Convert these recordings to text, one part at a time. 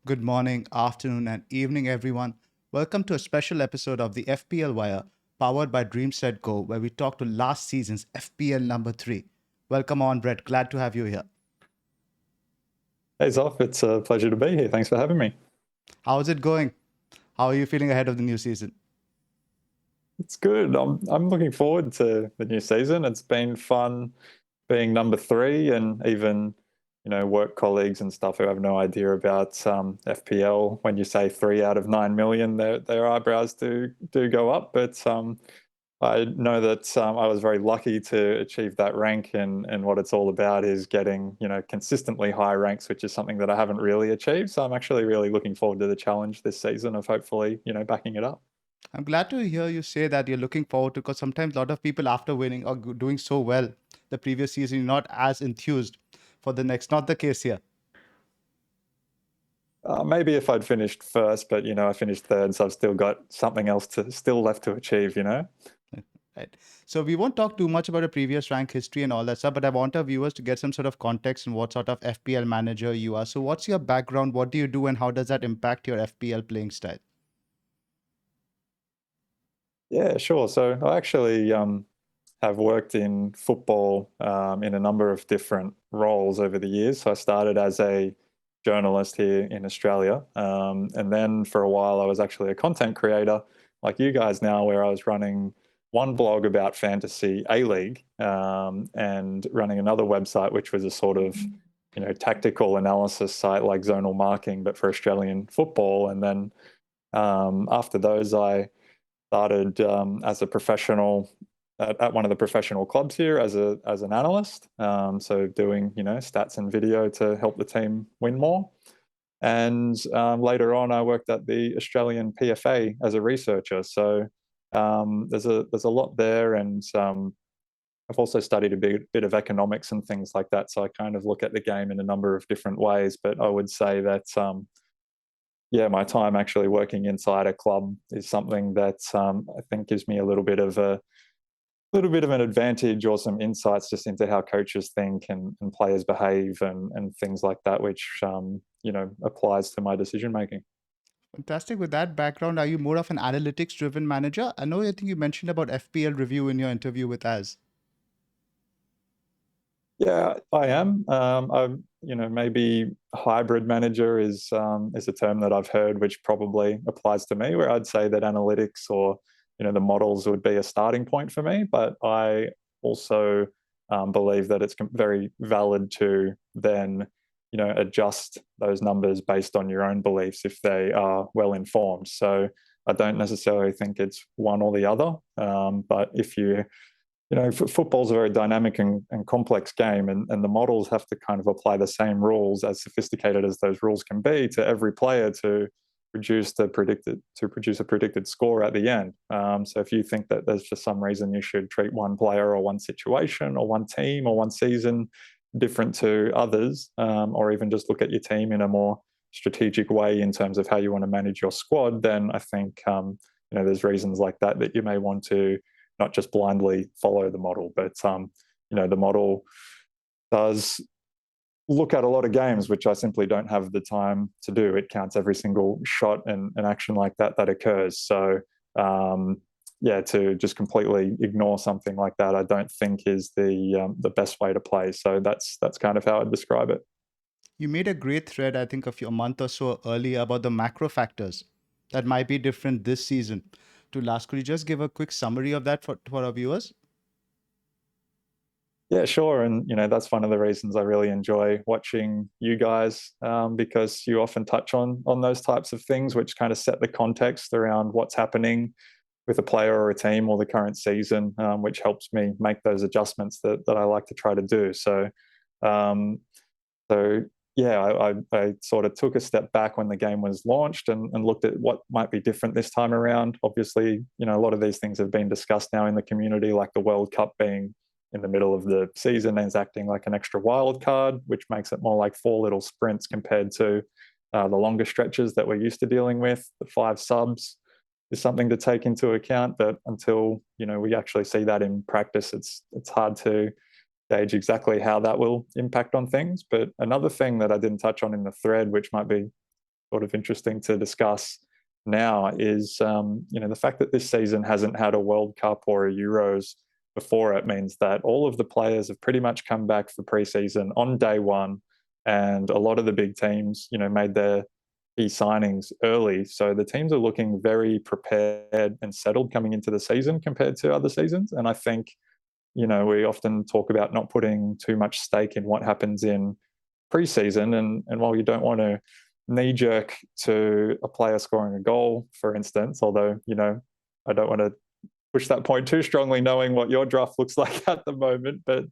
good morning, afternoon, and evening, everyone. Welcome to a special episode of the FPL Wire, powered by DreamSetGo, where we talk to last season's FPL number 3. Welcome on, Brett. Glad to have you here. Hey Zoph, it's a pleasure to be here. Thanks for having me. How's it going? How are you feeling ahead of the new season? It's good. I'm looking forward to the new season. It's been fun being number 3, and even work colleagues and stuff who have no idea about FPL. When you say 3 out of 9 million, their eyebrows do go up. But I know that I was very lucky to achieve that rank, and what it's all about is getting consistently high ranks, which is something that I haven't really achieved. So I'm actually really looking forward to the challenge this season of hopefully backing it up. I'm glad to hear you say that you're looking forward to, because sometimes a lot of people after winning or doing so well the previous season, you're not as enthused for the next. Not the case here. Maybe if I'd finished first, but I finished third, so I've still got something else still left to achieve. Right. So we won't talk too much about a previous rank history and all that stuff, but I want our viewers to get some sort of context on what sort of FPL manager you are. So what's your background? What do you do, and how does that impact your FPL playing style? Yeah, sure. So I actually have worked in football in a number of different roles over the years. So I started as a journalist here in Australia, and then for a while I was actually a content creator, like you guys now, where I was running one blog about fantasy A-League, and running another website which was a sort of tactical analysis site like Zonal Marking, but for Australian football. And then after those, I started as a professional at one of the professional clubs here as an analyst. So doing stats and video to help the team win more. And later on, I worked at the Australian PFA as a researcher. So there's a lot there, and I've also studied a bit of economics and things like that. So I kind of look at the game in a number of different ways. But I would say that yeah, my time actually working inside a club is something that I think gives me a little bit of an advantage, or some insights just into how coaches think and players behave, and things like that, which applies to my decision making. Fantastic. With that background, are you more of an analytics driven manager? I think you mentioned about FPL review in your interview with Az. Yeah, I am. I'm, maybe hybrid manager is a term that I've heard, which probably applies to me, where I'd say that analytics, or the models would be a starting point for me. But I also believe that it's very valid to then adjust those numbers based on your own beliefs if they are well informed. So I don't necessarily think it's one or the other. But if you football's a very dynamic and complex game, and the models have to kind of apply the same rules, as sophisticated as those rules can be, to every player to produce a predicted score at the end. So if you think that there's for some reason you should treat one player or one situation or one team or one season different to others, or even just look at your team in a more strategic way in terms of how you want to manage your squad, then I think there's reasons like that you may want to not just blindly follow the model. But the model does look at a lot of games, which I simply don't have the time to do. It counts every single shot and action like that occurs. So yeah, to just completely ignore something like that, I don't think is the best way to play. So that's kind of how I'd describe it. You made a great thread, I think, a month or so earlier about the macro factors that might be different this season to last. Could you just give a quick summary of that for our viewers? Yeah, sure. And that's one of the reasons I really enjoy watching you guys, because you often touch on those types of things, which kind of set the context around what's happening with a player or a team or the current season, which helps me make those adjustments that I like to try to do. So, um, so yeah, I sort of took a step back when the game was launched, and looked at what might be different this time around. Obviously, a lot of these things have been discussed now in the community, like the World Cup being in the middle of the season and is acting like an extra wild card, which makes it more like 4 little sprints compared to the longer stretches that we're used to dealing with. The 5 subs is something to take into account, but until we actually see that in practice, it's hard to gauge exactly how that will impact on things. But another thing that I didn't touch on in the thread, which might be sort of interesting to discuss now is the fact that this season hasn't had a World Cup or a Euros before it means that all of the players have pretty much come back for preseason on day one, and a lot of the big teams, made their key signings early. So the teams are looking very prepared and settled coming into the season compared to other seasons. And I think, we often talk about not putting too much stake in what happens in preseason. And while you don't want to knee jerk to a player scoring a goal, for instance, although, I don't want to push that point too strongly, knowing what your draft looks like at the moment. But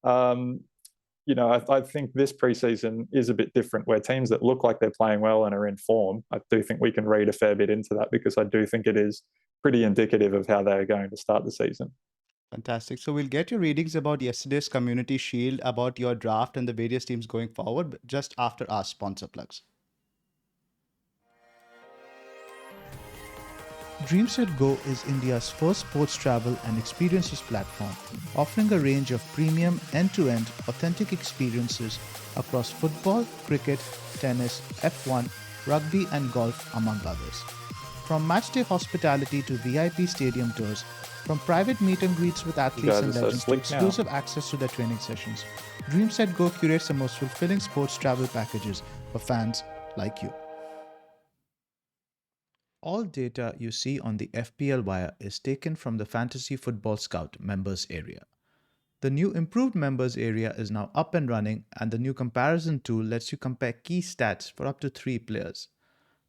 I think this preseason is a bit different, where teams that look like they're playing well and are in form, I do think we can read a fair bit into that, because I do think it is pretty indicative of how they're going to start the season. Fantastic. So we'll get your readings about yesterday's Community Shield, about your draft and the various teams going forward, but just after our sponsor plugs. DreamSetGo is India's first sports travel and experiences platform, offering a range of premium, end-to-end, authentic experiences across football, cricket, tennis, F1, rugby and golf, among others. From matchday hospitality to VIP stadium tours, from private meet and greets with athletes and legends to exclusive access to their training sessions, DreamSetGo curates the most fulfilling sports travel packages for fans like you. All data you see on the FPL Wire is taken from the Fantasy Football Scout members area. The new improved members area is now up and running, and the new comparison tool lets you compare key stats for up to 3 players.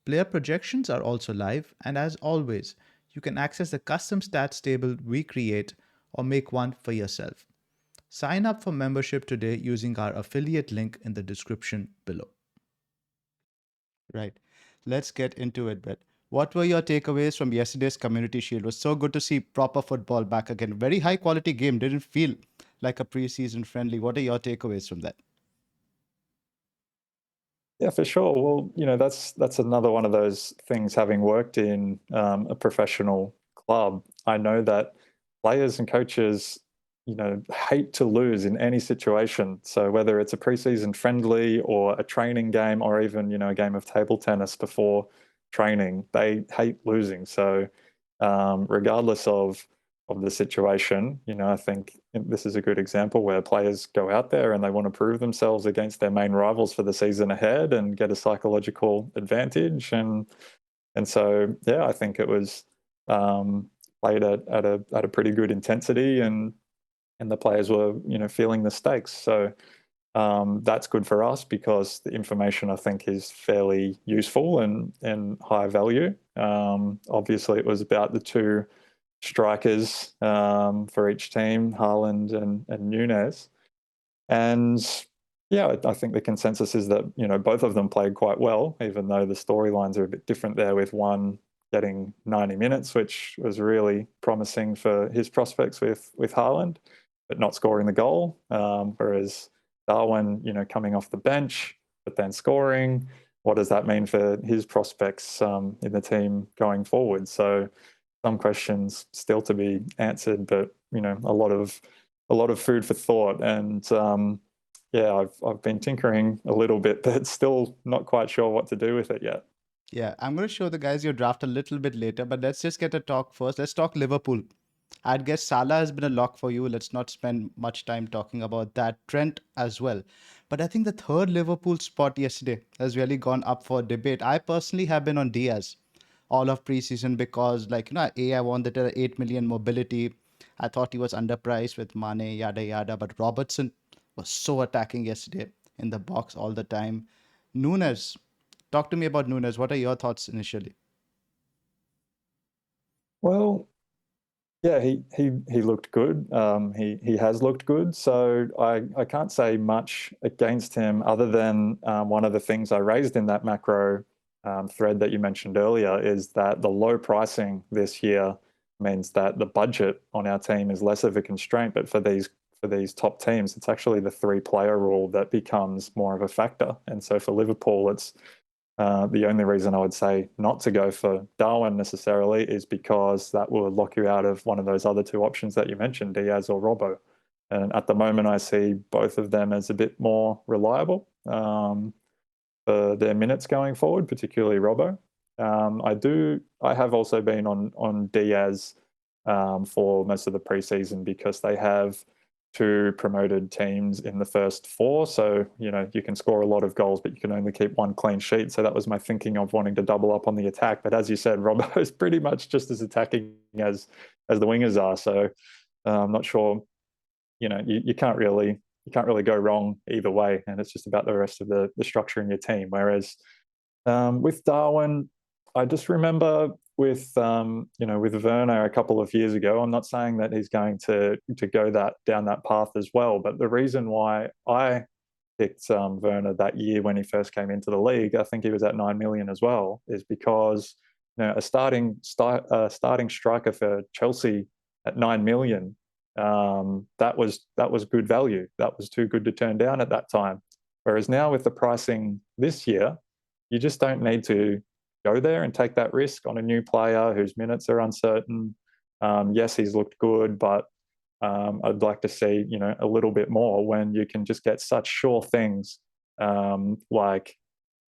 Player projections are also live, and as always, you can access the custom stats table we create or make one for yourself. Sign up for membership today using our affiliate link in the description below. Right. Let's get into it, Brett. What were your takeaways from yesterday's Community Shield? It was so good to see proper football back again. Very high quality game. Didn't feel like a preseason friendly. What are your takeaways from that? Yeah, for sure. Well, that's another one of those things. Having worked in a professional club, I know that players and coaches, hate to lose in any situation. So whether it's a preseason friendly or a training game, or even a game of table tennis before training, they hate losing. So regardless of the situation, I think this is a good example where players go out there and they want to prove themselves against their main rivals for the season ahead and get a psychological advantage. And so, yeah, I think it was played at a pretty good intensity, and the players were, feeling the stakes. So that's good for us, because the information, I think, is fairly useful and high value. Obviously, it was about the two strikers for each team, Haaland and Nunes. And yeah, I think the consensus is that, both of them played quite well, even though the storylines are a bit different there, with one getting 90 minutes, which was really promising for his prospects with Haaland, but not scoring the goal. Whereas Darwin, coming off the bench, but then scoring. What does that mean for his prospects in the team going forward? So some questions still to be answered, but a lot of food for thought. And yeah, I've been tinkering a little bit, but still not quite sure what to do with it yet. Yeah, I'm going to show the guys your draft a little bit later, but let's just get a talk first. Let's talk Liverpool. I'd guess Salah has been a lock for you. Let's not spend much time talking about that. Trent as well. But I think the third Liverpool spot yesterday has really gone up for debate. I personally have been on Diaz all of preseason because, I wanted the 8 million mobility. I thought he was underpriced with Mane, yada yada. But Robertson was so attacking yesterday in the box all the time. Nunes, talk to me about Nunes. What are your thoughts initially? Well, yeah, he looked good. He has looked good. So I can't say much against him, other than one of the things I raised in that macro thread that you mentioned earlier is that the low pricing this year means that the budget on our team is less of a constraint. But for these top teams, it's actually the 3-player rule that becomes more of a factor. And so for Liverpool, it's the only reason I would say not to go for Darwin necessarily is because that will lock you out of one of those other two options that you mentioned, Diaz or Robbo. And at the moment, I see both of them as a bit more reliable. for their minutes going forward, particularly Robbo. I have also been on Diaz for most of the preseason because they have two promoted teams in the first four. So, you can score a lot of goals, but you can only keep one clean sheet. So that was my thinking of wanting to double up on the attack. But as you said, Robbo is pretty much just as attacking as the wingers are. So I'm not sure, you can't really go wrong either way. And it's just about the rest of the structure in your team. Whereas with Darwin, I just remember with with Werner a couple of years ago. I'm not saying that he's going to go down that path as well, but the reason why I picked Werner that year when he first came into the league, I think he was at 9 million as well, is because a starting striker for Chelsea at 9 million, that was good value. That was too good to turn down at that time. Whereas now with the pricing this year, you just don't need to go there and take that risk on a new player whose minutes are uncertain. Yes, he's looked good, but I'd like to see a little bit more when you can just get such sure things like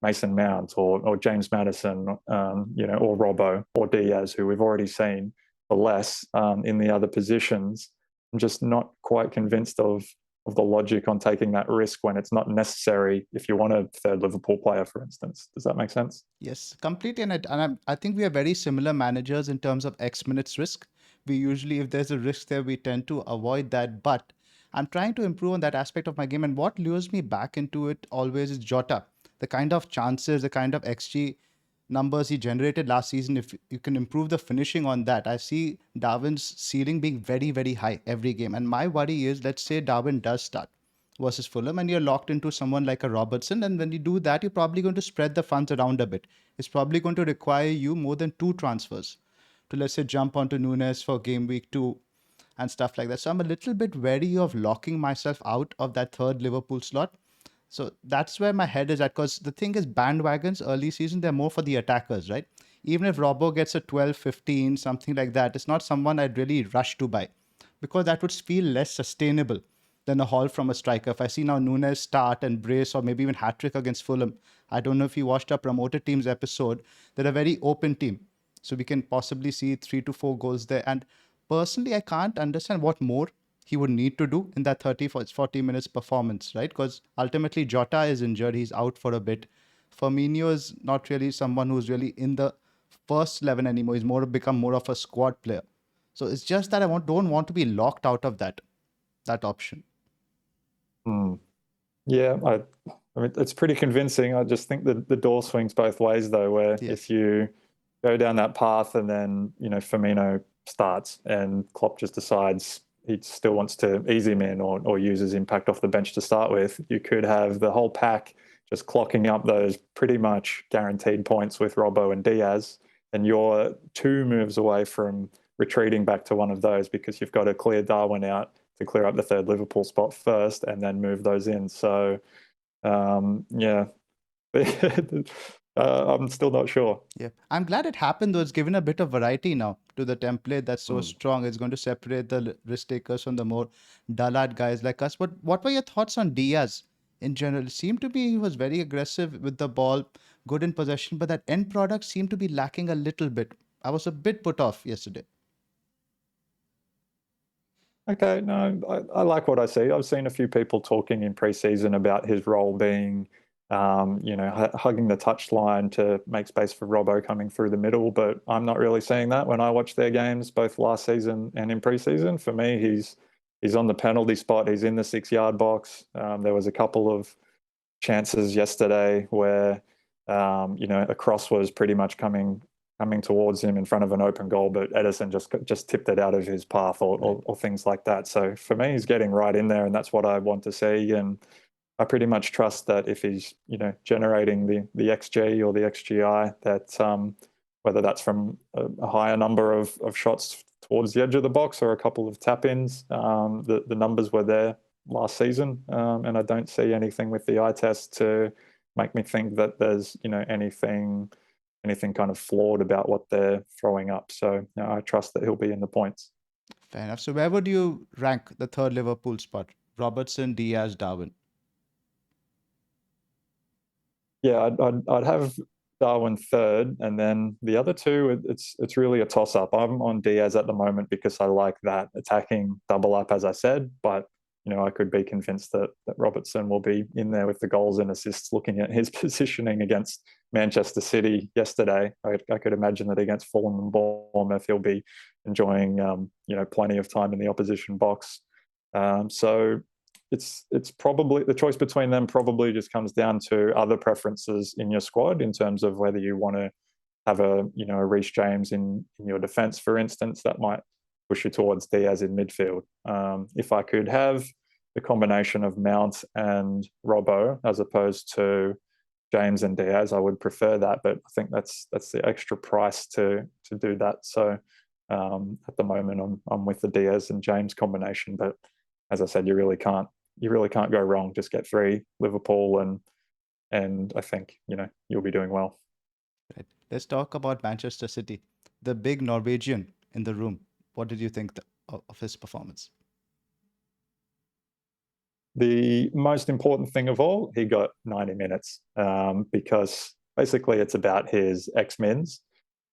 Mason Mount or James Maddison, or Robbo or Diaz, who we've already seen for less in the other positions. I'm just not quite convinced of the logic on taking that risk when it's not necessary if you want a third Liverpool player, for instance. Does that make sense? Yes, completely. I think we are very similar managers in terms of X minutes risk. We usually, if there's a risk there, we tend to avoid that. But I'm trying to improve on that aspect of my game. And what lures me back into it always is Jota. The kind of chances, the kind of XG numbers he generated last season, if you can improve the finishing on that, I see Darwin's ceiling being very, very high every game. And my worry is, let's say Darwin does start versus Fulham and you're locked into someone like a Robertson. And when you do that, you're probably going to spread the funds around a bit. It's probably going to require you more than two transfers to, let's say, jump onto Nunes for game week 2 and stuff like that. So I'm a little bit wary of locking myself out of that third Liverpool slot. So that's where my head is at, because the thing is, bandwagons early season, they're more for the attackers, right? Even if Robbo gets a 12, 15, something like that, it's not someone I'd really rush to buy, because that would feel less sustainable than a haul from a striker. If I see now Nunes start and brace or maybe even hat trick against Fulham, I don't know if you watched our promoted teams episode, they're a very open team. So we can possibly see 3 to 4 goals there. And personally, I can't understand what more he would need to do in that 30 40 minutes performance, right? Because ultimately Jota is injured, he's out for a bit. Firmino is not really someone who's really in the first 11 anymore. He's become more of a squad player. So it's just that don't want to be locked out of that option. Yeah, I mean, it's pretty convincing. I just think that the door swings both ways, though, where Yes. if you go down that path and then, Firmino starts and Klopp just decides he still wants to ease him in or use his impact off the bench to start with, you could have the whole pack just clocking up those pretty much guaranteed points with Robbo and Diaz, and you're 2 moves away from retreating back to one of those because you've got to clear Darwin out to clear up the third Liverpool spot first and then move those in. So, yeah, I'm still not sure. Yeah, I'm glad it happened though. It's given a bit of variety now to the template that's so Mm. strong. It's going to separate the risk takers from the more dullard guys like us. But what were your thoughts on Diaz in general? It seemed to be he was very aggressive with the ball, good in possession, but that end product seemed to be lacking a little bit. I was a bit put off yesterday. Okay, no, I like what I see. I've seen a few people talking in preseason about his role being, hugging the touchline to make space for Robbo coming through the middle, but I'm not really seeing that when I watch their games, both last season and in preseason. For me, he's on the penalty spot. He's in the 6-yard box. There was a couple of chances yesterday where, a cross was pretty much coming towards him in front of an open goal, but Edison just tipped it out of his path or things like that. So for me, he's getting right in there, and that's what I want to see. And I pretty much trust that if he's generating the XG or the XGI, that whether that's from a higher number of shots towards the edge of the box or a couple of tap-ins, the numbers were there last season, and I don't see anything with the eye test to make me think that there's anything kind of flawed about what they're throwing up. So I trust that he'll be in the points. Fair enough. So where would you rank the third Liverpool spot? Robertson, Diaz, Darwin. Yeah, I'd have Darwin third, and then the other two, it's really a toss up. I'm on Diaz at the moment because I like that attacking double up, as I said, but I could be convinced that Robertson will be in there with the goals and assists. Looking at his positioning against Manchester City yesterday, I could imagine that against Fulham and Bournemouth, he'll be enjoying plenty of time in the opposition box. So it's probably the choice between them probably just comes down to other preferences in your squad in terms of whether you want to have a Reece James in your defence, for instance, that might push you towards Diaz in midfield. If I could have the combination of Mount and Robbo as opposed to James and Diaz, I would prefer that, but I think that's the extra price to do that. So at the moment, I'm with the Diaz and James combination, but as I said, you really can't go wrong. Just get 3 Liverpool, and I think you'll be doing well. Right. Let's talk about Manchester City, the big Norwegian in the room. What did you think of his performance? The most important thing of all, he got 90 minutes because basically it's about his ex-mins.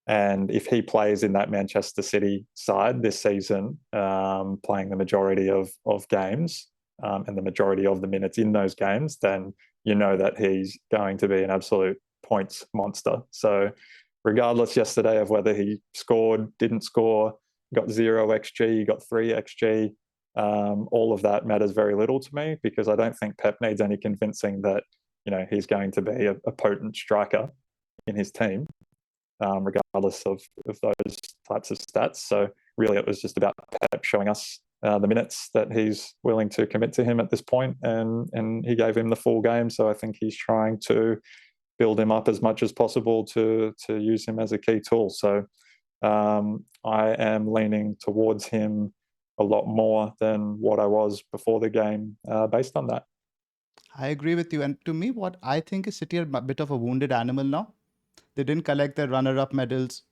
And if he plays in that Manchester City side this season, playing the majority of games and the majority of the minutes in those games, then that he's going to be an absolute points monster. So regardless yesterday of whether he scored, didn't score, got 0 XG, got 3 XG, all of that matters very little to me because I don't think Pep needs any convincing that he's going to be a potent striker in his team, regardless of those types of stats. So really it was just about Pep showing us the minutes that he's willing to commit to him at this point, and he gave him the full game. So I think he's trying to build him up as much as possible to use him as a key tool. So I am leaning towards him a lot more than what I was before the game based on that. I agree with you. And to me, what I think is City are a bit of a wounded animal now. They didn't collect their runner-up medals,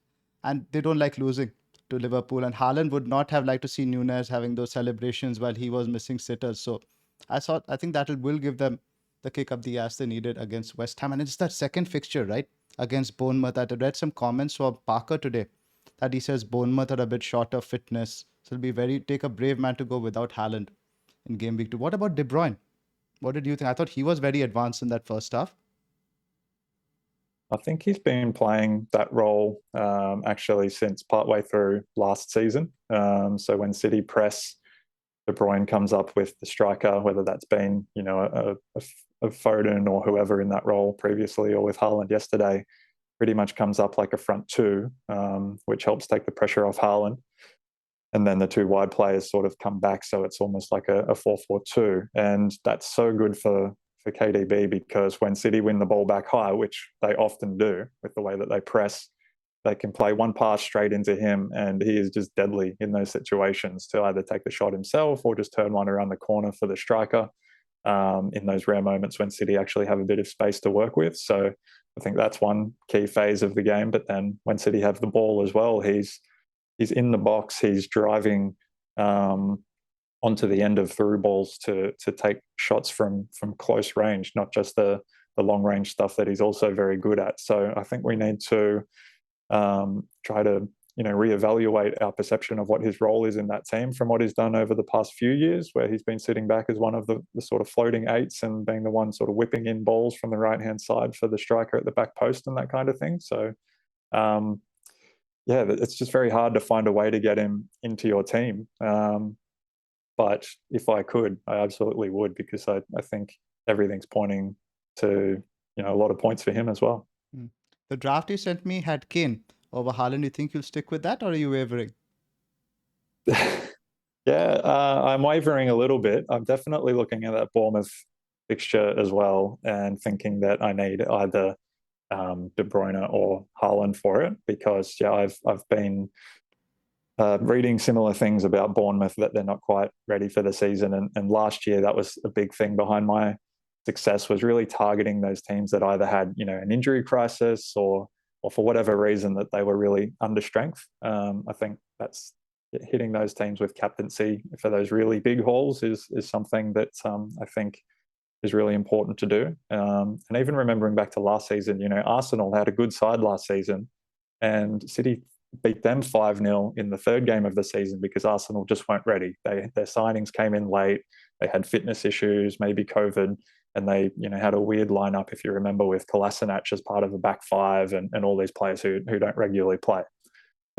and they don't like losing to Liverpool. And Haaland would not have liked to see Nunes having those celebrations while he was missing sitters. So I think that will give them the kick up the ass they needed against West Ham. And it's that second fixture, right? Against Bournemouth. I read some comments from Parker today that he says Bournemouth are a bit short of fitness. So take a brave man to go without Haaland in game week 2. What about De Bruyne? What did you think? I thought he was very advanced in that first half. I think he's been playing that role actually since partway through last season. So when City press, De Bruyne comes up with the striker, whether that's been a Foden or whoever in that role previously, or with Haaland yesterday, pretty much comes up like a front two, which helps take the pressure off Haaland. And then the 2 wide players sort of come back, so it's almost like a 4-4-2, and that's so good for KDB because when City win the ball back high, which they often do with the way that they press, they can play one pass straight into him, and he is just deadly in those situations to either take the shot himself or just turn one around the corner for the striker in those rare moments when City actually have a bit of space to work with. So I think that's one key phase of the game. But then when City have the ball as well, he's in the box, he's driving onto the end of through balls to take shots from close range, not just the long range stuff that he's also very good at. So I think we need to try to reevaluate our perception of what his role is in that team from what he's done over the past few years, where he's been sitting back as one of the sort of floating eights and being the one sort of whipping in balls from the right hand side for the striker at the back post and that kind of thing. So yeah, it's just very hard to find a way to get him into your team. But if I could, I absolutely would, because I think everything's pointing to a lot of points for him as well. The draft you sent me had Kane over Haaland. You think you'll stick with that, or are you wavering? Yeah, I'm wavering a little bit. I'm definitely looking at that Bournemouth fixture as well and thinking that I need either De Bruyne or Haaland for it, because I've been reading similar things about Bournemouth, that they're not quite ready for the season. And last year, that was a big thing behind my success, was really targeting those teams that either had an injury crisis or for whatever reason that they were really under strength. I think that's hitting those teams with captaincy for those really big hauls is something that I think is really important to do. And even remembering back to last season, Arsenal had a good side last season, and City beat them 5-0 in the third game of the season because Arsenal just weren't ready. Their signings came in late. They had fitness issues, maybe COVID, and they had a weird lineup, if you remember, with Kolasinac as part of a back five and all these players who don't regularly play.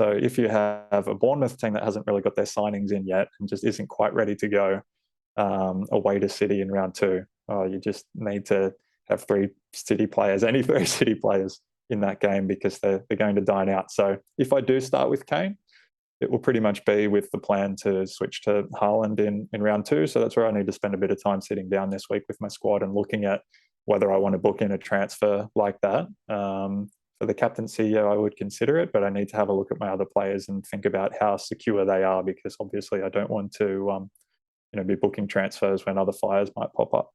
So if you have a Bournemouth team that hasn't really got their signings in yet and just isn't quite ready to go away to City in round two, you just need to have any three City players in that game because they're going to dine out. So if I do start with Kane, it will pretty much be with the plan to switch to Haaland in round two. So that's where I need to spend a bit of time sitting down this week with my squad and looking at whether I want to book in a transfer like that. For the captaincy, yeah, I would consider it, but I need to have a look at my other players and think about how secure they are, because obviously I don't want to be booking transfers when other fires might pop up.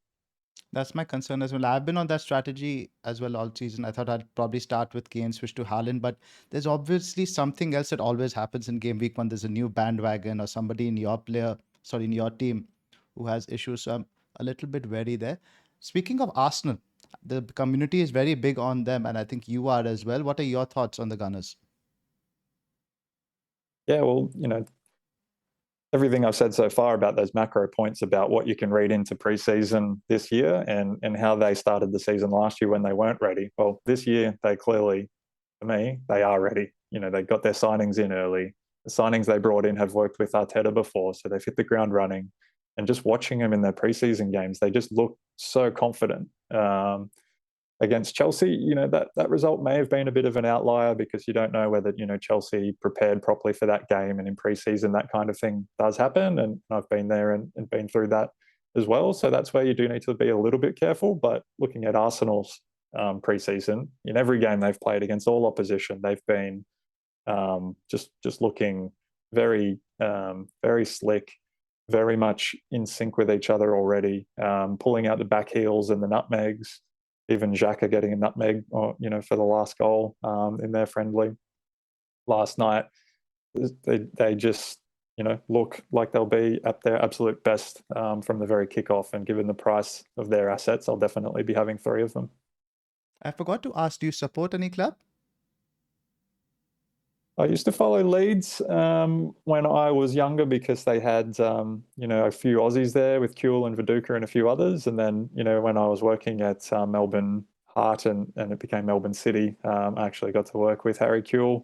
That's my concern as well. I've been on that strategy as well all season. I thought I'd probably start with Kane, switch to Haaland, but there's obviously something else that always happens in game week when there's a new bandwagon or somebody in in your team who has issues. So I'm a little bit wary there. Speaking of Arsenal, the community is very big on them, and I think you are as well. What are your thoughts on the Gunners? Yeah, well, everything I've said so far about those macro points about what you can read into preseason this year and how they started the season last year when they weren't ready. Well, this year they clearly, for me, they are ready. They got their signings in early. The signings they brought in have worked with Arteta before, so they've hit the ground running. And just watching them in their preseason games, they just look so confident. Against Chelsea, that result may have been a bit of an outlier because you don't know whether, Chelsea prepared properly for that game, and in pre-season that kind of thing does happen. And I've been there and been through that as well. So that's where you do need to be a little bit careful. But looking at Arsenal's pre-season, in every game they've played against all opposition, they've been just looking very, very slick, very much in sync with each other already, pulling out the back heels and the nutmegs. Even Xhaka getting a nutmeg, for the last goal in their friendly last night. They just, look like they'll be at their absolute best from the very kickoff. And given the price of their assets, I'll definitely be having 3 of them. I forgot to ask, do you support any club? I used to follow Leeds when I was younger because they had, a few Aussies there with Kuehl and Viduka and a few others. And then, when I was working at Melbourne Heart and it became Melbourne City, I actually got to work with Harry Kuehl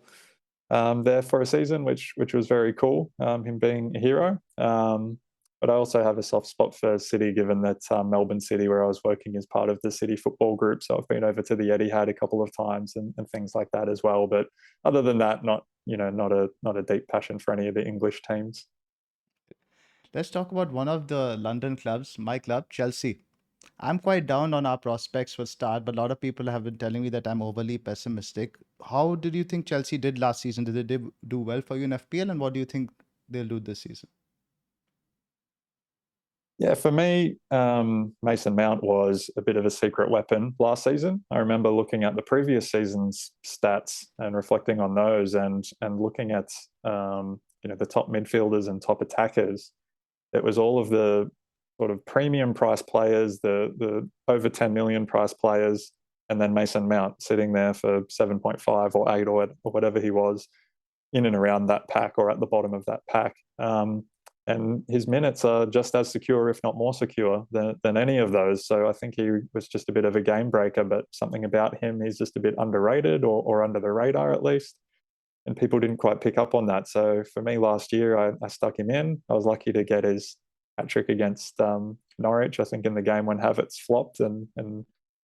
there for a season, which was very cool, him being a hero. But I also have a soft spot for City, given that Melbourne City, where I was working, is part of the City football group. So I've been over to the Etihad a couple of times and things like that as well. But other than that, not a deep passion for any of the English teams. Let's talk about one of the London clubs, my club, Chelsea. I'm quite down on our prospects for start, but a lot of people have been telling me that I'm overly pessimistic. How did you think Chelsea did last season? Did they do well for you in FPL, and what do you think they'll do this season? Yeah, for me, Mason Mount was a bit of a secret weapon last season. I remember looking at the previous season's stats and reflecting on those, and looking at the top midfielders and top attackers. It was all of the sort of premium price players, the over 10 million price players, and then Mason Mount sitting there for 7.5 or 8 or whatever he was, in and around that pack or at the bottom of that pack. And his minutes are just as secure, if not more secure, than any of those. So I think he was just a bit of a game breaker, but something about him, he's just a bit underrated or under the radar at least. And people didn't quite pick up on that. So for me last year, I stuck him in. I was lucky to get his hat-trick against Norwich, I think, in the game when Havertz flopped and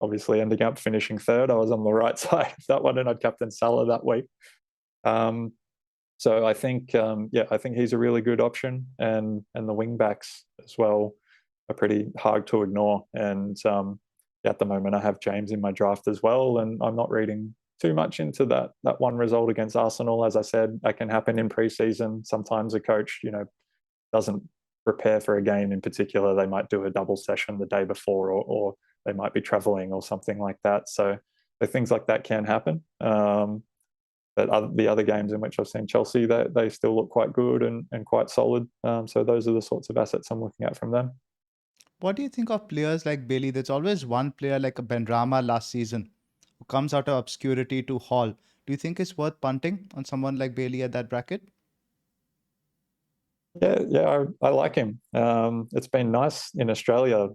obviously ending up finishing third. I was on the right side of that one, and I'd captain Salah that week. So I think, I think he's a really good option, and the wing backs as well are pretty hard to ignore. And at the moment, I have James in my draft as well, and I'm not reading too much into that one result against Arsenal. As I said, that can happen in pre-season. Sometimes a coach, doesn't prepare for a game in particular. They might do a double session the day before, or they might be traveling or something like that. So things like that can happen. But the other games in which I've seen Chelsea, they still look quite good and quite solid. So those are the sorts of assets I'm looking at from them. What do you think of players like Bailey? There's always one player like a Benrahma last season who comes out of obscurity to haul. Do you think it's worth punting on someone like Bailey at that bracket? I like him. It's been nice in Australia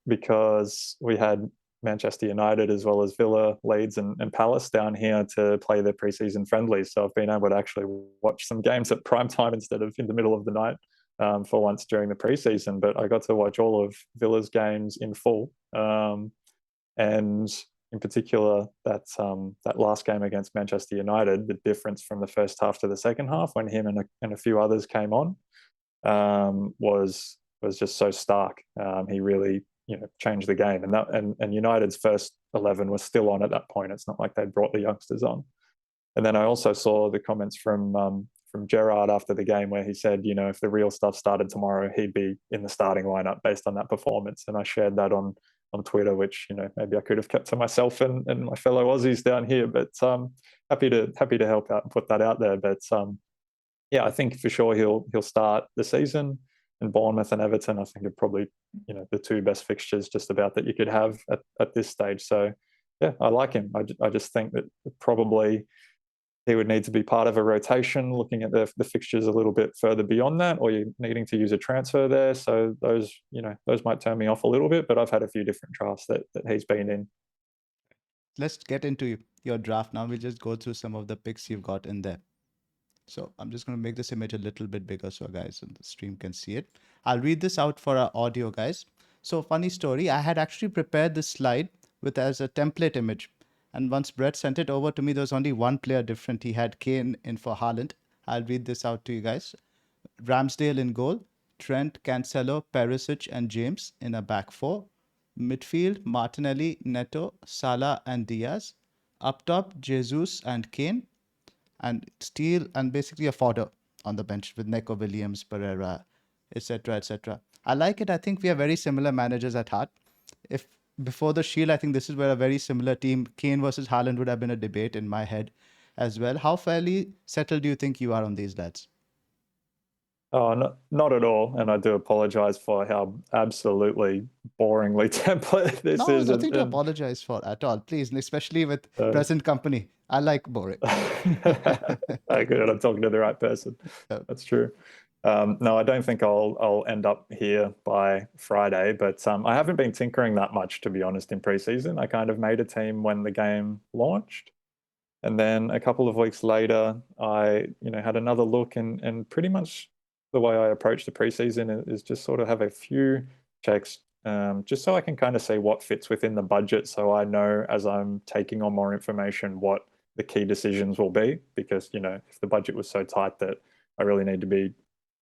because we had Manchester United as well as Villa, Leeds, and Palace down here to play their preseason friendlies. So I've been able to actually watch some games at prime time instead of in the middle of the night for once during the preseason. But I got to watch all of Villa's games in full. And in particular, that last game against Manchester United, the difference from the first half to the second half when him and a few others came on was just so stark. He really changed the game, and United's first 11 was still on at that point. It's not like they'd brought the youngsters on. And then I also saw the comments from Gerrard after the game where he said, if the real stuff started tomorrow, he'd be in the starting lineup based on that performance. And I shared that on Twitter, which maybe I could have kept to myself and my fellow Aussies down here. But happy to help out and put that out there. But yeah, I think for sure he'll start the season. And Bournemouth and Everton, I think, are probably the two best fixtures just about that you could have at this stage. So yeah, I like him. I just think that probably he would need to be part of a rotation, looking at the fixtures a little bit further beyond that, or you're needing to use a transfer there. So those might turn me off a little bit, but I've had a few different drafts that he's been in. Let's get into your draft now. We'll just go through some of the picks you've got in there. So I'm just going to make this image a little bit bigger so guys on the stream can see it. I'll read this out for our audio guys. So funny story, I had actually prepared this slide with as a template image. And once Brett sent it over to me, there was only one player different. He had Kane in for Haaland. I'll read this out to you guys. Ramsdale in goal, Trent, Cancelo, Perisic, and James in a back four. Midfield, Martinelli, Neto, Salah, and Diaz. Up top, Jesus and Kane. And Steele and basically a fodder on the bench with Neco Williams, Pereira, etc., etc. I like it. I think we are very similar managers at heart. If before the Shield, I think this is where a very similar team, Kane versus Haaland, would have been a debate in my head as well. How fairly settled do you think you are on these lads? Oh, not at all. And I do apologize for how absolutely boringly template this No, is. nothing to apologize for at all. Please, especially with present company. I like boring. Good. I'm talking to the right person. That's true. No, I don't think I'll end up here by Friday, but I haven't been tinkering that much, to be honest, in preseason. I kind of made a team when the game launched. And then a couple of weeks later, I had another look, and pretty much the way I approach the preseason is just sort of have a few checks, just so I can kind of see what fits within the budget, so I know as I'm taking on more information what the key decisions will be. Because if the budget was so tight that I really need to be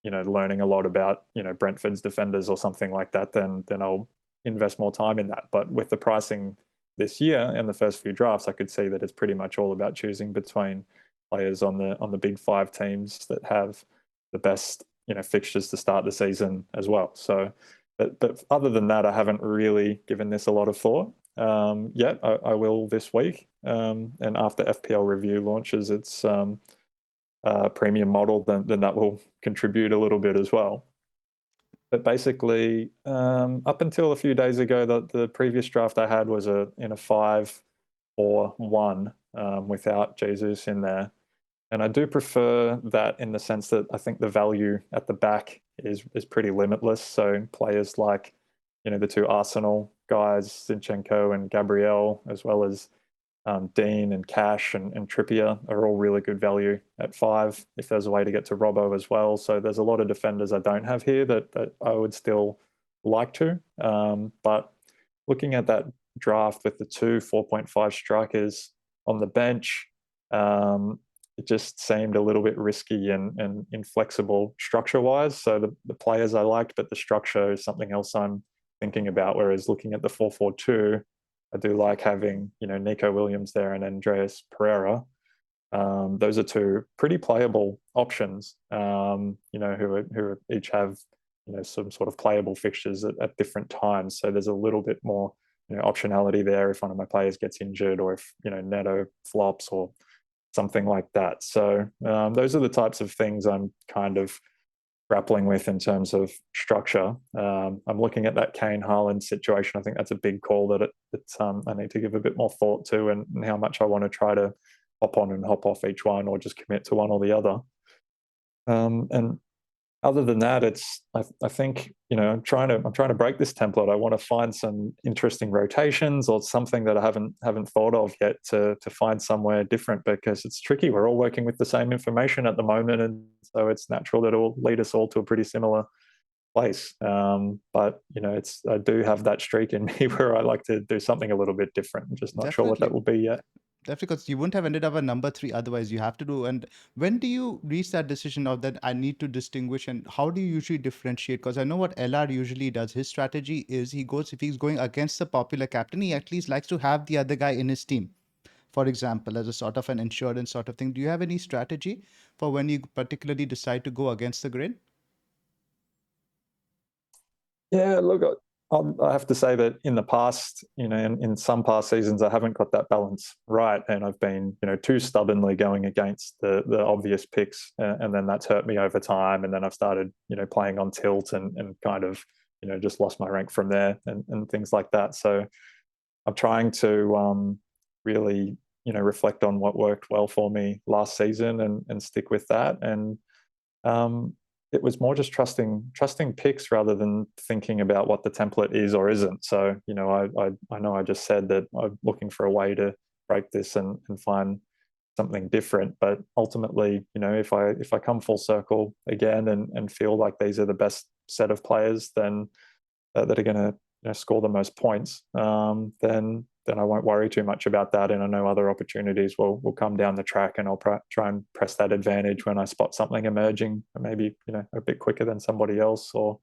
learning a lot about Brentford's defenders or something like that, then I'll invest more time in that. But with the pricing this year and the first few drafts, I could see that it's pretty much all about choosing between players on the big five teams that have the best fixtures to start the season as well. So, but other than that, I haven't really given this a lot of thought yet. I will this week, and after FPL Review launches its premium model, then that will contribute a little bit as well. But basically, up until a few days ago, the previous draft I had was in a 5-4-1 without Jesus in there. And I do prefer that in the sense that I think the value at the back is pretty limitless. So players like, the two Arsenal guys, Zinchenko and Gabriel, as well as Dean and Cash and Trippier, are all really good value at 5 if there's a way to get to Robbo as well. So there's a lot of defenders I don't have here that I would still like to. But looking at that draft with the two 4.5 strikers on the bench, it just seemed a little bit risky and inflexible structure-wise. So the players I liked, but the structure is something else I'm thinking about. Whereas looking at the 4-4-2, I do like having Nico Williams there and Andreas Pereira. Those are two pretty playable options. Who each have some sort of playable fixtures at different times. So there's a little bit more optionality there if one of my players gets injured, or if Neto flops or something like that. So those are the types of things I'm kind of grappling with in terms of structure. I'm looking at that Kane Haaland situation. I think that's a big call that I need to give a bit more thought to, and how much I want to try to hop on and hop off each one, or just commit to one or the other. And other than that, I think, I'm trying to break this template. I want to find some interesting rotations or something that I haven't thought of yet to find somewhere different, because it's tricky. We're all working with the same information at the moment, and so it's natural that it will lead us all to a pretty similar place. But I do have that streak in me where I like to do something a little bit different. I'm just not sure what that will be yet. Definitely, because you wouldn't have ended up at number 3 otherwise. You have to do. And when do you reach that decision of that I need to distinguish, and how do you usually differentiate? Because I know what LR usually does. His strategy is if he's going against the popular captain, he at least likes to have the other guy in his team, for example, as a sort of an insurance sort of thing. Do you have any strategy for when you particularly decide to go against the grain? Yeah, look, I have to say that in the past, in some past seasons, I haven't got that balance right, and I've been, too stubbornly going against the obvious picks, and then that's hurt me over time. And then I've started, playing on tilt and kind of, just lost my rank from there, and things like that. So I'm trying to really, reflect on what worked well for me last season and stick with that. And it was more just trusting picks rather than thinking about what the template is or isn't. So, I know I just said that I'm looking for a way to break this and find something different. But ultimately, if I come full circle again and feel like these are the best set of players, then that are going to score the most points, then I won't worry too much about that. And I know other opportunities will come down the track, and I'll try and press that advantage when I spot something emerging, maybe, a bit quicker than somebody else, or,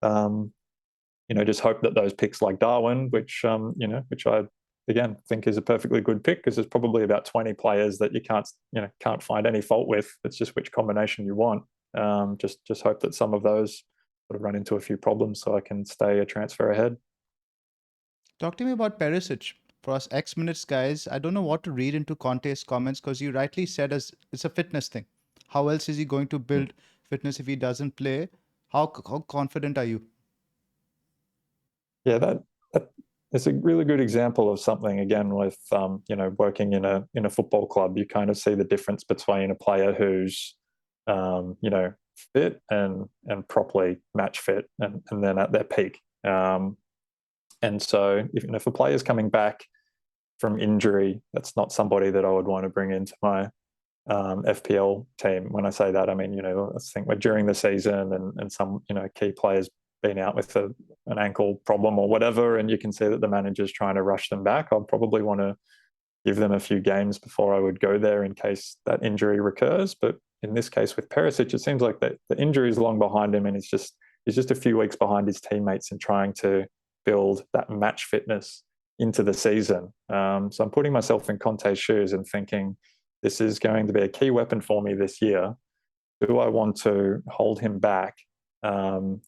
just hope that those picks like Darwin, which I, again, think is a perfectly good pick, because there's probably about 20 players that you can't find any fault with. It's just which combination you want. Just hope that some of those sort of run into a few problems so I can stay a transfer ahead. Talk to me about Perisic. For us X minutes guys, I don't know what to read into Conte's comments, because you rightly said as it's a fitness thing. How else is he going to build fitness if he doesn't play? How confident are you? Yeah, that is a really good example of something, again, with working in a football club. You kind of see the difference between a player who's fit and properly match fit, and then at their peak. And so if a player's coming back from injury, that's not somebody that I would want to bring into my FPL team. When I say that, I mean, I think we're during the season, and some, key players been out with an ankle problem or whatever, and you can see that the manager's trying to rush them back. I'd probably want to give them a few games before I would go there in case that injury recurs. But in this case with Perisic, it seems like the injury is long behind him, and he's just a few weeks behind his teammates in trying to build that match fitness into the season. So I'm putting myself in Conte's shoes and thinking, this is going to be a key weapon for me this year. Do I want to hold him back and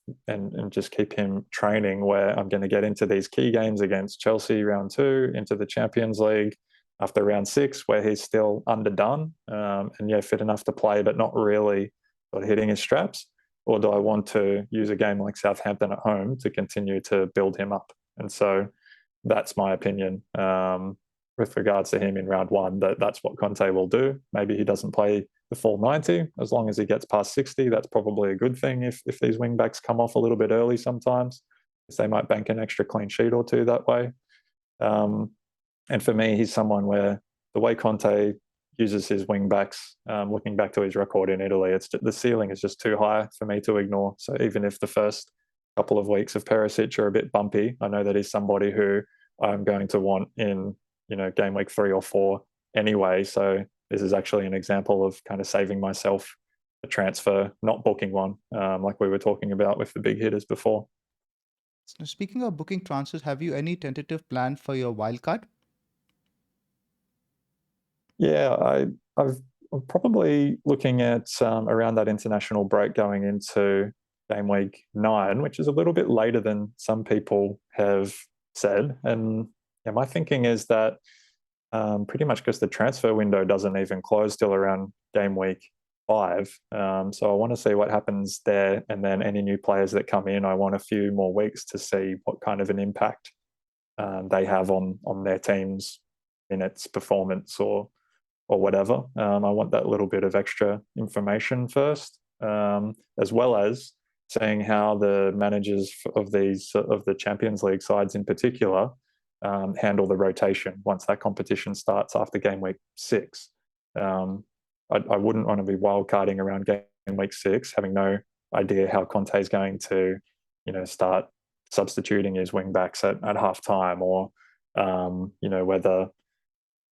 just keep him training, where I'm going to get into these key games against Chelsea round 2, into the Champions League after round 6, where he's still underdone and fit enough to play, but not really sort of hitting his straps? Or do I want to use a game like Southampton at home to continue to build him up? And so that's my opinion with regards to him in round 1, that's what Conte will do. Maybe he doesn't play the full 90. As long as he gets past 60, that's probably a good thing if these wing backs come off a little bit early sometimes, because they might bank an extra clean sheet or two that way. And for me, he's someone where the way Conte uses his wing backs, looking back to his record in Italy, the ceiling is just too high for me to ignore. So even if the first couple of weeks of Perisic are a bit bumpy, I know that he's somebody who I'm going to want in game week 3 or 4 anyway. So this is actually an example of kind of saving myself a transfer, not booking one, like we were talking about with the big hitters before. So speaking of booking transfers, have you any tentative plan for your wildcard? Yeah, I'm probably looking at around that international break going into game week 9, which is a little bit later than some people have said. And my thinking is that pretty much because the transfer window doesn't even close till around game week 5. So I want to see what happens there, and then any new players that come in, I want a few more weeks to see what kind of an impact they have on their teams in its performance or whatever. I want that little bit of extra information first, as well as seeing how the managers of the Champions League sides in particular handle the rotation once that competition starts after game week 6. I wouldn't want to be wildcarding around game week 6, having no idea how Conte is going to, start substituting his wing backs at half time, or whether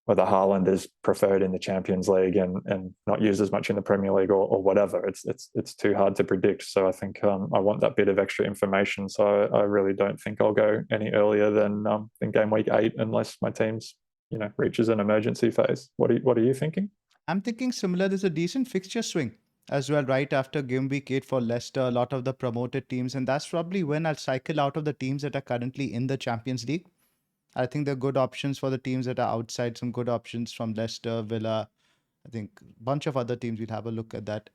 Haaland is preferred in the Champions League and not used as much in the Premier League or whatever. It's too hard to predict. So I think I want that bit of extra information. So I really don't think I'll go any earlier than game week 8 unless my team's reaches an emergency phase. What are you thinking? I'm thinking similar. There's a decent fixture swing as well right after game week 8 for Leicester, a lot of the promoted teams, and that's probably when I'll cycle out of the teams that are currently in the Champions League. I think there are good options for the teams that are outside, some good options from Leicester, Villa. I think a bunch of other teams. We'll have a look at that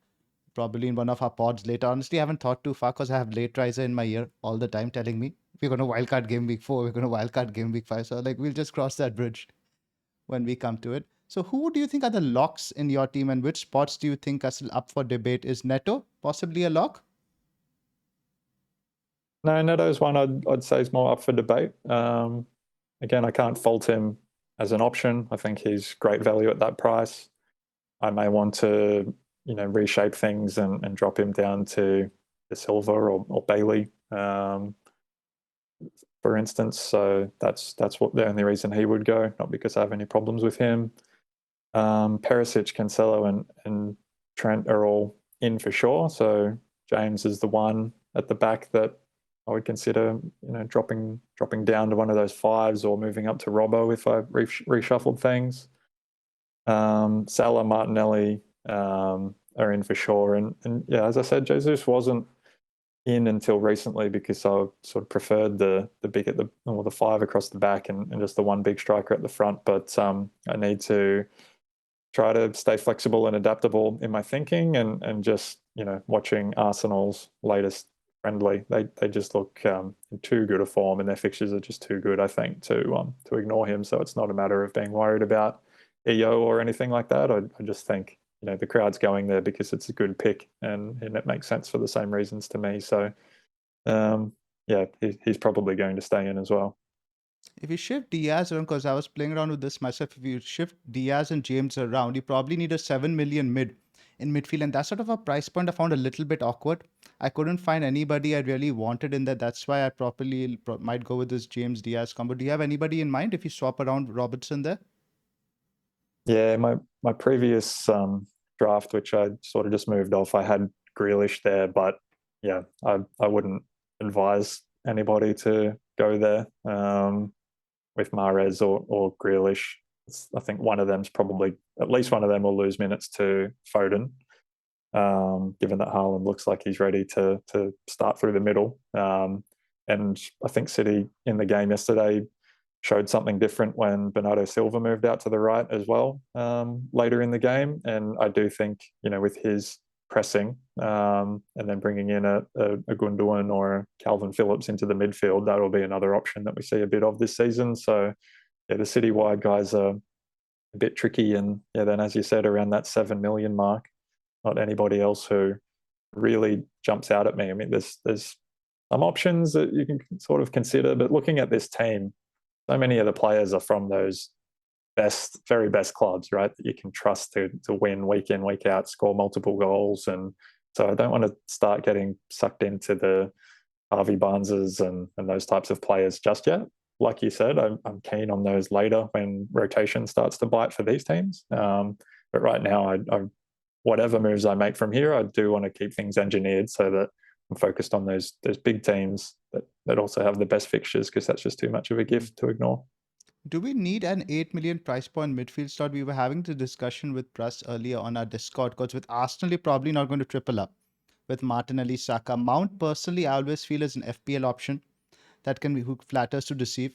probably in one of our pods later. Honestly, I haven't thought too far because I have late riser in my ear all the time telling me we're going to wildcard game week 4, we're going to wildcard game week 5. So we'll just cross that bridge when we come to it. So who do you think are the locks in your team, and which spots do you think are still up for debate? Is Neto possibly a lock? No, Neto's one I'd say is more up for debate. Again, I can't fault him as an option. I think he's great value at that price. I may want to, reshape things and drop him down to the Silva or Bailey, for instance. So that's what the only reason he would go, not because I have any problems with him. Perisic, Cancelo, and Trent are all in for sure. So James is the one at the back that I would consider, dropping down to one of those 5s or moving up to Robbo if I reshuffled things. Salah, Martinelli are in for sure, and yeah, as I said, Jesus wasn't in until recently because I sort of preferred the 5 across the back and just the one big striker at the front. But I need to try to stay flexible and adaptable in my thinking, and just watching Arsenal's latest friendly, they just look in too good a form, and their fixtures are just too good, I think, to ignore him. So it's not a matter of being worried about EO or anything like that. I just think the crowd's going there because it's a good pick, and it makes sense for the same reasons to me. So yeah, he's probably going to stay in as well. If you shift Diaz around, because I was playing around with this myself, if you shift Diaz and James around, you probably need a 7 million mid in midfield, and that's sort of a price point I found a little bit awkward. I couldn't find anybody I really wanted in there. That's why I might go with this James Diaz combo. Do you have anybody in mind if you swap around Robertson there? Yeah, my previous draft, which I sort of just moved off, I had Grealish there, but yeah, I wouldn't advise anybody to go there with Mahrez or Grealish. I think one of them's probably, at least one of them will lose minutes to Foden, given that Haaland looks like he's ready to start through the middle. And I think City in the game yesterday showed something different when Bernardo Silva moved out to the right as well later in the game. And I do think, with his pressing and then bringing in a Gundogan or a Calvin Phillips into the midfield, that will be another option that we see a bit of this season. So yeah, the City-wide guys are a bit tricky. And yeah, then as you said, around that 7 million mark, not anybody else who really jumps out at me. I mean, there's some options that you can sort of consider, but looking at this team, so many of the players are from those very best clubs, right? That you can trust to win week in, week out, score multiple goals. And so I don't want to start getting sucked into the Harvey Barneses and those types of players just yet. Like you said, I'm keen on those later when rotation starts to bite for these teams. But right now, whatever moves I make from here, I do want to keep things engineered so that I'm focused on those big teams that also have the best fixtures, because that's just too much of a gift to ignore. Do we need an 8 million price point midfield slot? We were having the discussion with Press earlier on our Discord, because with Arsenal, you're probably not going to triple up with Martinelli, Saka. Mount, personally, I always feel is an FPL option that can be who flatters to deceive,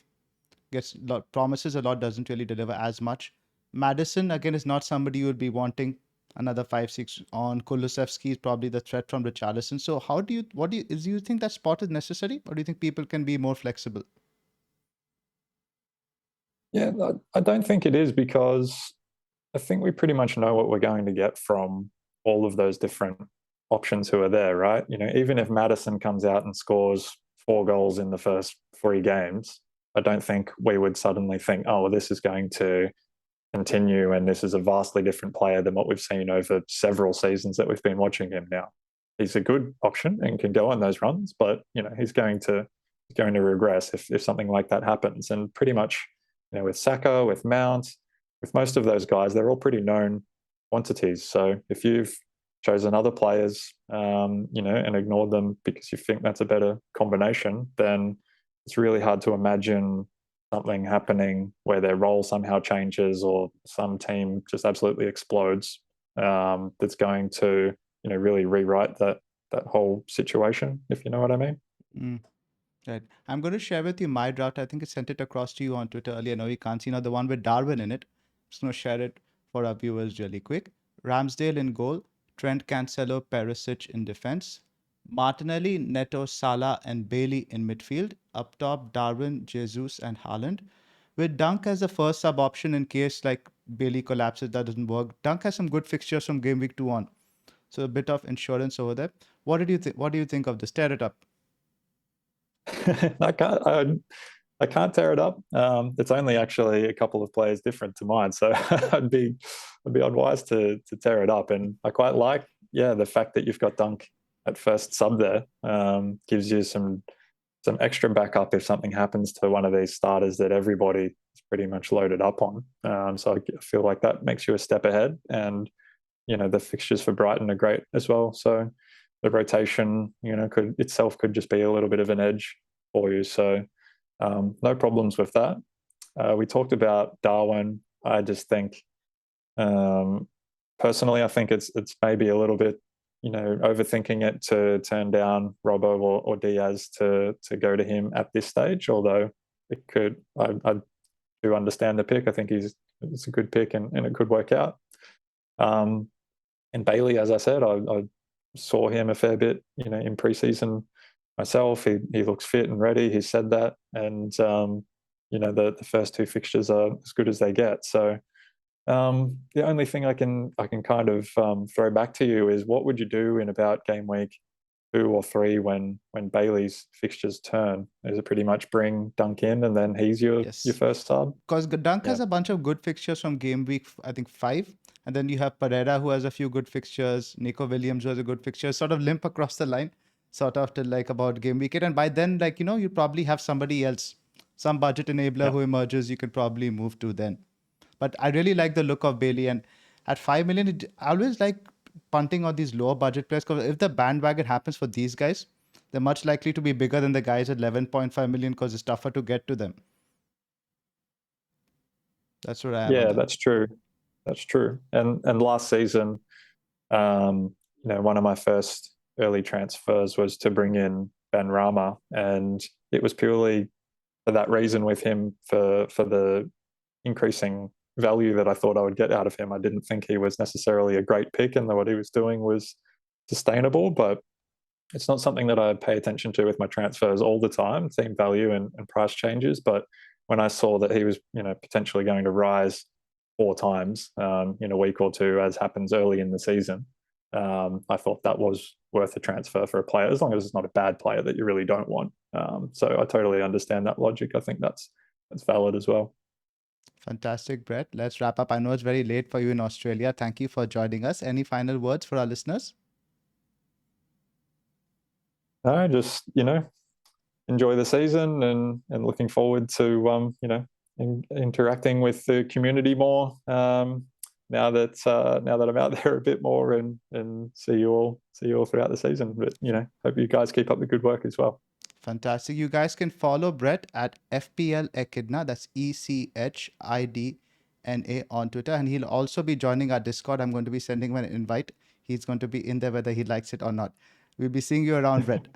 promises a lot, doesn't really deliver as much. Madison, again, is not somebody you would be wanting another 5-6 on Kulusevski is probably the threat from Richarlison. So do you think that spot is necessary, or do you think people can be more flexible? Yeah, I don't think it is, because I think we pretty much know what we're going to get from all of those different options who are there, right? Even if Maddison comes out and scores 4 goals in the first 3 games, I don't think we would suddenly think, oh, well, this is going to continue and this is a vastly different player than what we've seen over several seasons that we've been watching him now. He's a good option and can go on those runs, but he's going to regress if something like that happens. And pretty much, with Saka, with Mount, with most of those guys, they're all pretty known quantities. So if you've chosen other players, and ignored them because you think that's a better combination, then it's really hard to imagine something happening where their role somehow changes or some team just absolutely explodes. That's going to really rewrite that whole situation, if you know what I mean. Mm. Right. I'm going to share with you my draft. I think I sent it across to you on Twitter earlier. No, you can't see now the one with Darwin in it. I'm just going to share it for our viewers really quick. Ramsdale in goal, Trent, Cancelo, Perisic in defense, Martinelli, Neto, Salah, and Bailey in midfield. Up top, Darwin, Jesus, and Haaland. With Dunk as the first sub option in case like Bailey collapses, that doesn't work. Dunk has some good fixtures from game week 2 on. So a bit of insurance over there. What did you think? What do you think of this? Tear it up. I can't tear it up. It's only actually a couple of players different to mine, so I'd be unwise to tear it up. And I quite like, the fact that you've got Dunk at first sub there. Gives you some extra backup if something happens to one of these starters that everybody is pretty much loaded up on. So I feel like that makes you a step ahead. And the fixtures for Brighton are great as well. So the rotation, could just be a little bit of an edge for you. So no problems with that. We talked about Darwin. I just think, personally, I think it's maybe a little bit, overthinking it to turn down Robbo or Diaz to go to him at this stage. Although it could, I do understand the pick. I think it's a good pick and it could work out. And Bailey, as I said, I saw him a fair bit, in preseason myself. He looks fit and ready. He said that, and the first 2 fixtures are as good as they get. So the only thing I can kind of throw back to you is, what would you do in about game week 2 or 3 when Bailey's fixtures turn? Is it pretty much bring Dunk in and then he's your first sub? Because Dunk has a bunch of good fixtures from game week, I think 5. And then you have Pereira, who has a few good fixtures, Nico Williams, who has a good fixture, sort of limp across the line, sort of till like about game week 8. And by then, you probably have somebody else, some budget enabler who emerges, you could probably move to then. But I really like the look of Bailey. And at 5 million, I always like punting on these lower budget players, because if the bandwagon happens for these guys, they're much likely to be bigger than the guys at 11.5 million because it's tougher to get to them. That's what I am. Yeah, that's true. That's true. And last season, one of my first early transfers was to bring in Ben Rama, and it was purely for that reason with him, for the increasing value that I thought I would get out of him. I didn't think he was necessarily a great pick, and what he was doing was sustainable, but it's not something that I pay attention to with my transfers all the time, team value and price changes. But when I saw that he was, potentially going to rise 4 times in a week or 2, as happens early in the season, I thought that was worth a transfer for a player, as long as it's not a bad player that you really don't want. So I totally understand that logic. I think that's valid as well. Fantastic, Brett. Let's wrap up. I know it's very late for you in Australia. Thank you for joining us. Any final words for our listeners? No, just, enjoy the season and looking forward to, interacting with the community more, now that I'm out there a bit more, and see you all throughout the season. But hope you guys keep up the good work as well. Fantastic. You guys can follow Brett at FPL Echidna. That's ECHIDNA on Twitter, and he'll also be joining our Discord. I'm going to be sending him an invite. He's going to be in there whether he likes it or not. We'll be seeing you around, Brett.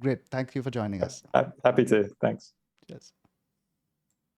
Great. Thank you for joining us. Happy to. Thanks. Cheers.